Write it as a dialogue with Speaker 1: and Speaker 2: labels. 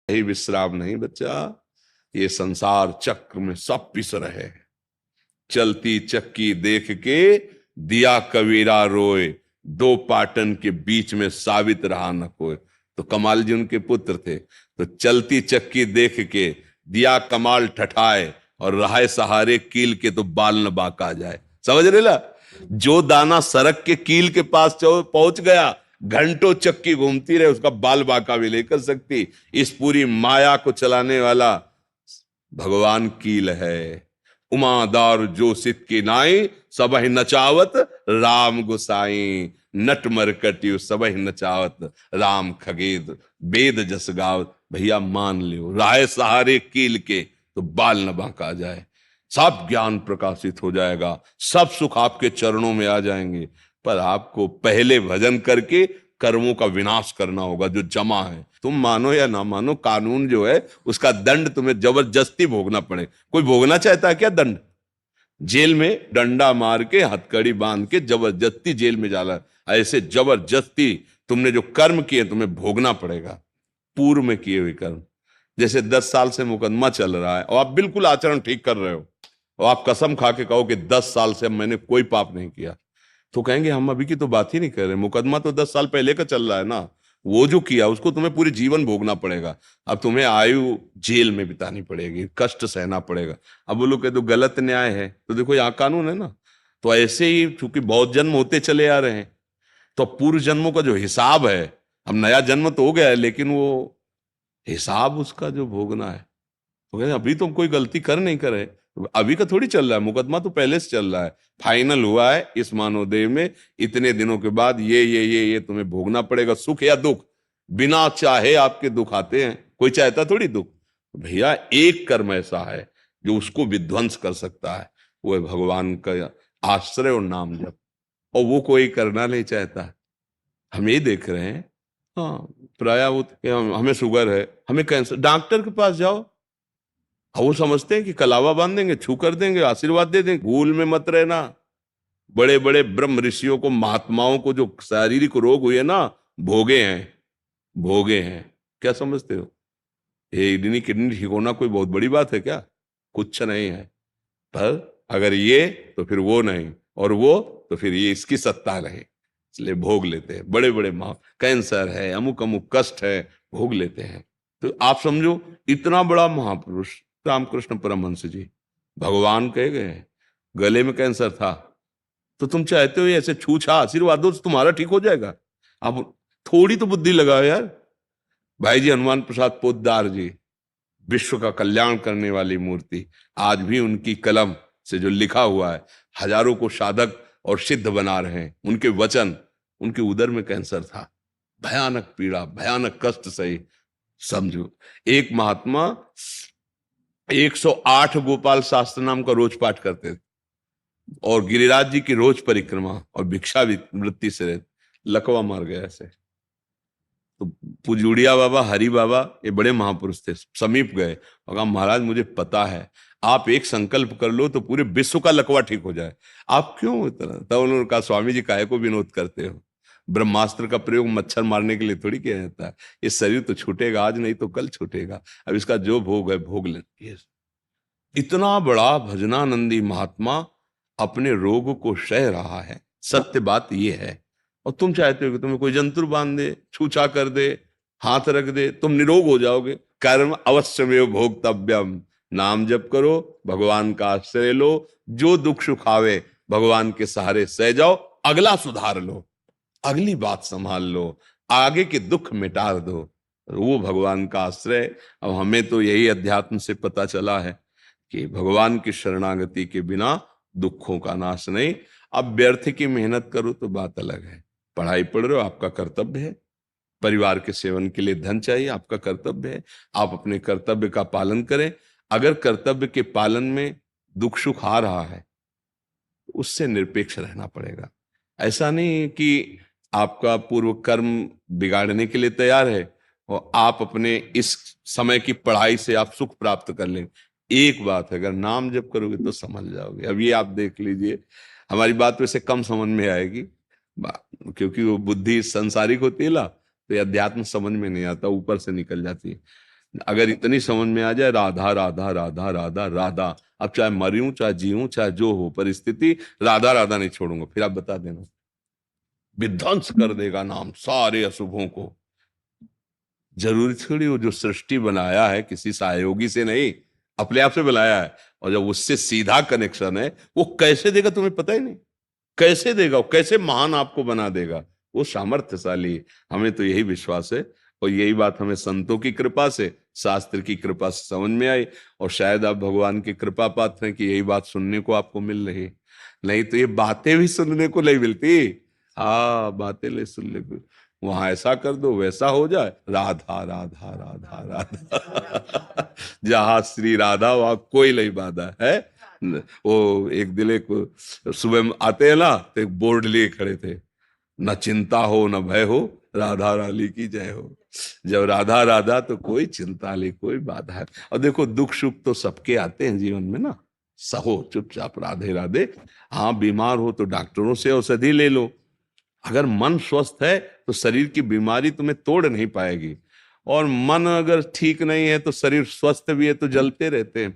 Speaker 1: यही विश्राम नहीं बच्चा, ये संसार चक्र में सब पिस रहे। चलती चक्की देख के दिया कबीरा रोए, दो पाटन के बीच में साबित रहा न कोई। तो कमाल जी उनके पुत्र थे। तो चलती चक्की देख के दिया कमाल ठठाए, और रहाए सहारे कील के तो बाल न बाका जाए। समझ रहे ला? जो दाना सड़क के कील के पास पहुंच गया, घंटों चक्की घूमती रहे, उसका बाल बाका भी लेकर सकती। इस पूरी माया को चलाने वाला भगवान कील है। उमादार जो सित की नाई, सबहि नचावत राम गुसाई। नट मरकटियो सबहि नचावत राम खगेद, वेद जस गावत। भैया मान लियो, राय सहारे कील के तो बाल न बांका जाए। सब ज्ञान प्रकाशित हो जाएगा, सब सुख आपके चरणों में आ जाएंगे। पर आपको पहले भजन करके कर्मों का विनाश करना होगा जो जमा है। तुम मानो या ना मानो, कानून जो है उसका दंड तुम्हें जबरदस्ती भोगना पड़े। कोई भोगना चाहता है क्या दंड? जेल में डंडा मार के हथकड़ी बांध के जबरदस्ती जेल में जाला, ऐसे जबरदस्ती तुमने जो कर्म किए तुम्हें भोगना पड़ेगा। पूर्व में किए हुए कर्म, जैसे 10 साल से मुकदमा चल रहा है और आप बिल्कुल आचरण ठीक कर रहे हो, और आप कसम खा के कहो कि 10 साल से मैंने कोई पाप नहीं किया, तो कहेंगे हम अभी की तो बात ही नहीं कर रहे, मुकदमा तो 10 साल पहले का चल रहा है ना। वो जो किया उसको तुम्हें पूरे जीवन भोगना पड़ेगा। अब तुम्हें आयु जेल में बितानी पड़ेगी, कष्ट सहना पड़ेगा। अब बोलो कि तो गलत न्याय है, तो देखो यहाँ कानून है ना। तो ऐसे ही चूंकि बहुत जन्म होते चले आ रहे हैं, तो पूर्व जन्मों का जो हिसाब है, अब नया जन्म तो हो गया है, लेकिन वो हिसाब उसका जो भोगना है, तो कहते अभी तुम कोई गलती कर नहीं करे, अभी का थोड़ी चल रहा है, मुकदमा तो पहले से चल रहा है। फाइनल हुआ है इस मानवदेह में, इतने दिनों के बाद ये तुम्हें भोगना पड़ेगा, सुख या दुख। बिना चाहे आपके दुख आते हैं, कोई चाहता थोड़ी दुख। भैया एक कर्म ऐसा है जो उसको विध्वंस कर सकता है, वो है भगवान का आश्रय और नाम जप, और वो कोई करना नहीं चाहता। हम ये देख रहे हैं, हाँ प्राय वो हमें शुगर है, हमें कैंसर, डॉक्टर के पास जाओ, वो समझते हैं कि कलावा बांध देंगे, छू कर देंगे, आशीर्वाद दे देंगे। भूल में मत रहना, बड़े बड़े ब्रह्म ऋषियों को, महात्माओं को जो शारीरिक रोग हुए ना, भोगे हैं, भोगे हैं। क्या समझते हो? ये किडनी ठीक होना कोई बहुत बड़ी बात है क्या? कुछ नहीं है। पर अगर ये तो फिर वो नहीं, और वो तो फिर ये, इसकी सत्ता नहीं, इसलिए भोग लेते हैं। बड़े बड़े कैंसर है, अमुक अमुक कष्ट है, भोग लेते हैं। तो आप समझो, इतना बड़ा महापुरुष रामकृष्ण परमहंस जी भगवान कहे गए, गले में कैंसर था, तो तुम चाहते हो ऐसे छूछा आशीर्वाद दो तो तुम्हारा ठीक हो जाएगा? अब थोड़ी तो बुद्धि लगाओ यार। भाई जी हनुमान प्रसाद पोद्दार जी, विश्व का कल्याण करने वाली मूर्ति, आज भी उनकी कलम से जो लिखा हुआ है, हजारों को साधक और सिद्ध बना रहे हैं उनके वचन। उनके उदर में कैंसर था, भयानक पीड़ा, भयानक कष्ट सही। समझो, एक महात्मा 108 गोपाल शास्त्र नाम का रोज पाठ करते थे, और गिरिराज जी की रोज परिक्रमा और भिक्षा वृत्ति से रहते, लकवा मार गया ऐसे। तो पुजुड़िया बाबा, हरि बाबा, ये बड़े महापुरुष थे, समीप गए और कहा महाराज मुझे पता है, आप एक संकल्प कर लो तो पूरे विश्व का लकवा ठीक हो जाए, आप क्यों इतना? तब उन्होंने कहा स्वामी जी काहे को विनोद करते हो? ब्रह्मास्त्र का प्रयोग मच्छर मारने के लिए थोड़ी किया जाता है। ये शरीर तो छूटेगा आज, नहीं तो कल छूटेगा, अब इसका जो भोग है भोग लेंगे। इतना बड़ा भजनानंदी महात्मा अपने रोग को सह रहा है, सत्य बात यह है। और तुम चाहते हो कि तुम्हें कोई जंतुर बांध दे, छूछा कर दे, हाथ रख दे, तुम निरोग हो जाओगे। कर्म अवश्यमेव भोक्तव्यम, नाम जप करो, भगवान का आश्रय लो, जो दुख सुख आवे भगवान के सहारे सह जाओ, अगला सुधार लो, अगली बात संभाल लो, आगे के दुख मिटा दो, वो भगवान का आश्रय। अब हमें तो यही अध्यात्म से पता चला है कि भगवान की शरणागति के बिना दुखों का नाश नहीं। अब व्यर्थ की मेहनत करो तो बात अलग है, पढ़ाई पढ़ रहे हो आपका कर्तव्य है, परिवार के सेवन के लिए धन चाहिए आपका कर्तव्य है, आप अपने कर्तव्य का पालन करें। अगर कर्तव्य के पालन में दुख सुख आ रहा है, उससे निरपेक्ष रहना पड़ेगा। ऐसा नहीं कि आपका पूर्व कर्म बिगाड़ने के लिए तैयार है और आप अपने इस समय की पढ़ाई से आप सुख प्राप्त कर लेंगे। एक बात है, अगर नाम जप करोगे तो समझ जाओगे। अब ये आप देख लीजिए, हमारी बात वैसे कम समझ में आएगी, क्योंकि वो बुद्धि संसारिक होती है ना, तो ये अध्यात्म समझ में नहीं आता, ऊपर से निकल जाती है। अगर इतनी समझ में आ जाए, राधा राधा राधा राधा राधा, अब चाहे मरूं चाहे जीऊं चाहे जो हो परिस्थिति, राधा राधा नहीं छोड़ूंगा, फिर आप बता देना, विध्वंस कर देगा नाम सारे अशुभों को। जरूरी थोड़ी वो जो सृष्टि बनाया है किसी सहयोगी से नहीं, अपने आप से बनाया है, और जब उससे सीधा कनेक्शन है, वो कैसे देगा तुम्हें पता ही नहीं, कैसे देगा, वो कैसे महान आपको बना देगा, वो सामर्थ्यशाली है। हमें तो यही विश्वास है, और यही बात हमें संतों की कृपा से, शास्त्र की कृपा से समझ में आई, और शायद आप भगवान की कृपा पात्र हैं कि यही बात सुनने को आपको मिल रही, नहीं तो ये बातें भी सुनने को नहीं मिलती। हाँ, बातें ले सुनने को, वहां ऐसा कर दो वैसा हो जाए, राधा राधा राधा राधा जहां श्री राधा वहां कोई नहीं बाधा है। वो एक दिन एक सुबह में आते हैं ना, तो एक बोर्ड लिए खड़े थे, न चिंता हो न भय हो, राधा रानी की जय हो। जब राधा राधा तो कोई चिंता नहीं, कोई बाधा है। और देखो दुख सुख तो सबके आते हैं जीवन में ना, सहो चुपचाप राधे राधे। हाँ, बीमार हो तो डॉक्टरों से औषधि ले लो, अगर मन स्वस्थ है तो शरीर की बीमारी तुम्हें तोड़ नहीं पाएगी, और मन अगर ठीक नहीं है तो शरीर स्वस्थ भी है तो जलते रहते हैं।